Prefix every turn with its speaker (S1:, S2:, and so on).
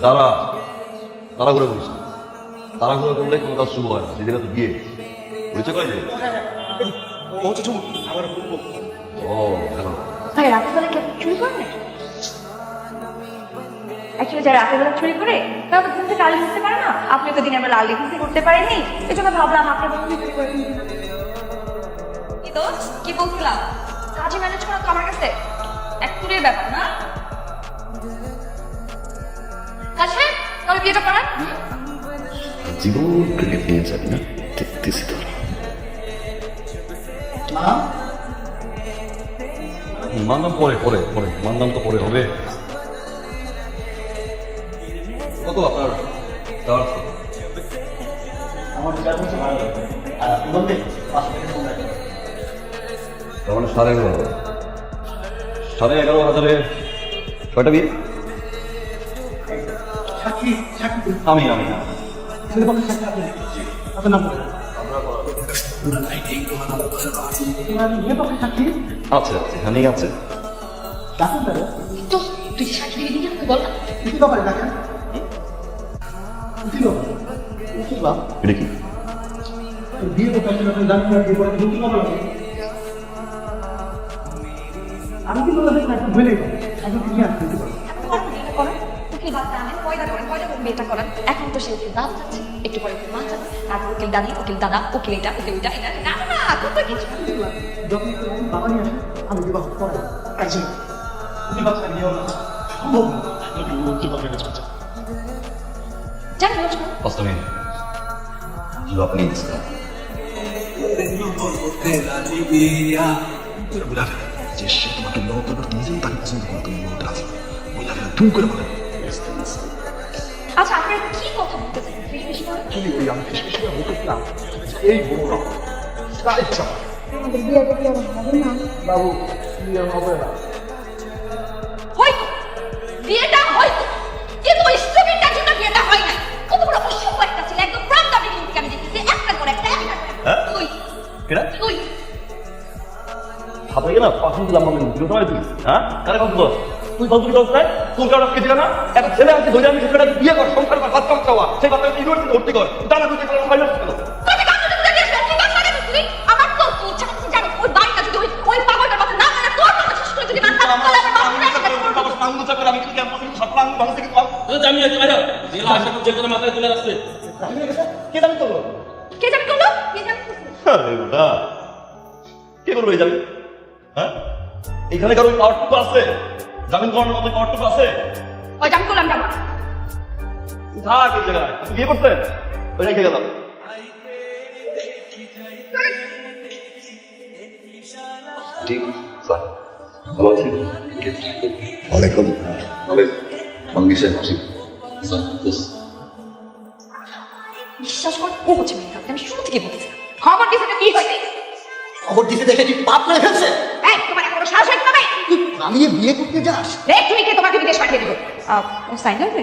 S1: দাঁড়া, তাড়াহুড়ো করিস না। তাড়াহুড়ো করলে কোনো কাজ শুভ হয় না। সেদিকে তো বিয়ে বুঝতে পারলি? ও হ্যালো,
S2: ভাই রাতের বেলা কেউ চুরি করে না? অ্যাকচুয়ালি যারা রাতের বেলা চুরি করে তারা তো ঘুম থেকে আলো বুঝতে পারে না। আপনি তো দিনের বেলা আলো বুঝতে করতে পারেননি, এই জন্য ভাবলাম আপনার বন্ধু চুরি করে ফেলবেন। কি দোষ কি বলছিলাম, কাজে ম্যানেজ করা তো আমার কাছে এক চুরির ব্যাপার না। আচ্ছা তবে বিয়েটা করান।
S1: জীবন ক্রিকেট নিয়ে যাবি না, দেখতেছি তো। মানলাম পরে পরে পরে মানলাম তো পরে হবে। কত আপনার চার্জ?
S3: আমার 4 বছর ভাড়া লাগবে। আর আপনি বলবেন 5 টাকা কম রাখবেন।
S1: তার মানে 11,500। 11,500 ছয়টা বিয়ে?
S3: সাক্ষী সাক্ষী
S1: আমি আমি না
S3: ছেলে পক্ষে সাক্ষী আপনি আপনার নাম বলেন। মেয়ে পক্ষে সাক্ষী
S1: আছে আছে এখানেই আছে।
S3: ডাকুন তাহলে
S2: তো তুই সাক্ষী দিবি না বল না।
S3: উঠি ব্যাপারে ডাকেন উঠি ব্যাপারে উঠি বাপ
S1: এটা কি?
S3: বিয়ে করতে আসলে আপনি জানেন না বিয়ে করে উঠি ব্যাপার লাগে। আমি কি বললাম না একটু বলেই পাবো এখন কি আসতে উঠি ব্যাপার
S2: উকিল বাচ্চা আনেন, পয়দা করেন বিয়েটা করেন। এখন তো সে উকিল বাপ যাচ্ছে, একটু পরে উকিল মা যাবে, তারপর উকিল দাদি, উকিল দাদা, উকিল এটা উকিল ওইটা, এটা না না কত কিছু।
S3: যখন বাবা নিয়ে আসে আমি বিবাহ করাই একজন উঠি বাচ্চা বিয়ে হলো সম্ভব না উঠি বাচ্চা কাছে
S2: জানি বুঝবো
S1: Basta bene. Lo apprezzo.
S4: যে সে তোমাকে বিবাহ করবে নিজেই তাকে পছন্দ করে তুমি বিবাহটা আছে বলে তুমি করে বলে
S2: আচ্ছা আপনারা কি কথা বলতেছেন বেশি করে?
S4: কি ওই আমি ফিসফিস করে বলতেছিলাম এই বড় না তার ইচ্ছা
S2: আমাদের বিয়েটা কি আর হবে না?
S4: বাবু বিয়ে হবে না
S2: হয়তো বিয়েটা হয়তো, কিন্তু ওই স্টুপিডটার জন্য বিয়েটা হয় না। কত বড় অসভ্য একটা ছেলে, একদম ফ্রম দ্য বিগিনিং থেকে আমি দেখতেছি একটা করে একটা
S1: হ্যাঁ?
S2: তুই
S1: কেডা?
S2: তুই
S1: হাতে গেলা পাখন দিলাম আমি বিরত হয় তুই। হ্যাঁ? কারে কথা বল? তুই বন্ধু দোস্ত নাই? তোর কারণে কে দিল না? একটা ছেলে আছে ধরে আমি ছেলেটাকে বিয়ে কর, সংসার কর, বাচ্চা কাচ্চা হওয়া। সেই বাচ্চাকে ইউনিভার্সিটি ভর্তি কর। দাদা তুই কেন হয় না কেন?
S2: তুই কাকে তুই জানিস না? তুই কাকে তুই আমার তো কি ইচ্ছা করছে জানো ওই বাড়িটা যদি ওই পাগলটার কথা না মানে তোর কথা শেষ করে যদি না থাকে তাহলে আমার বাবা
S1: আমি কি ক্যাম্পাসে ছাত্র আমি ভালো থেকে পাবো?
S5: জানি আছে ভাইরা জেলা আশা করছে কোনো মাথায় তুলে আসছে
S1: কে জানি তো?
S2: কে জানি করলো কে জানি করলো?
S1: আরে ওটা কে করবে এই জামিন? হ্যাঁ? এখানে কারো পাওয়ারটুকু আছে? জামিন করানোর মতো পাওয়ারটুকু আছে?
S2: ওই জাম করলাম জামা
S1: থাক এই জায়গায়। আপনি বিয়ে করতেন? ওই রেখে গেলাম। ঠিক স্যার ভালো আছি। ওয়ালাইকুম মঙ্গিসের খুশি স্যার
S2: বিশ্বাস কর ও হচ্ছে মেয়ে আমি শুরু থেকে বলতেছি খবর দিছে তো কি হইছে
S3: খবর দিতে দেখে কি পাপ মেরে ফেলছে
S2: এই তোমার এত বড় সাহস হইছে না
S3: তুই পালিয়ে বিয়ে করতে যাস
S2: রে তুমি কে তোমাকে বিদেশ পাঠিয়ে দিব ও সাইন লাগবে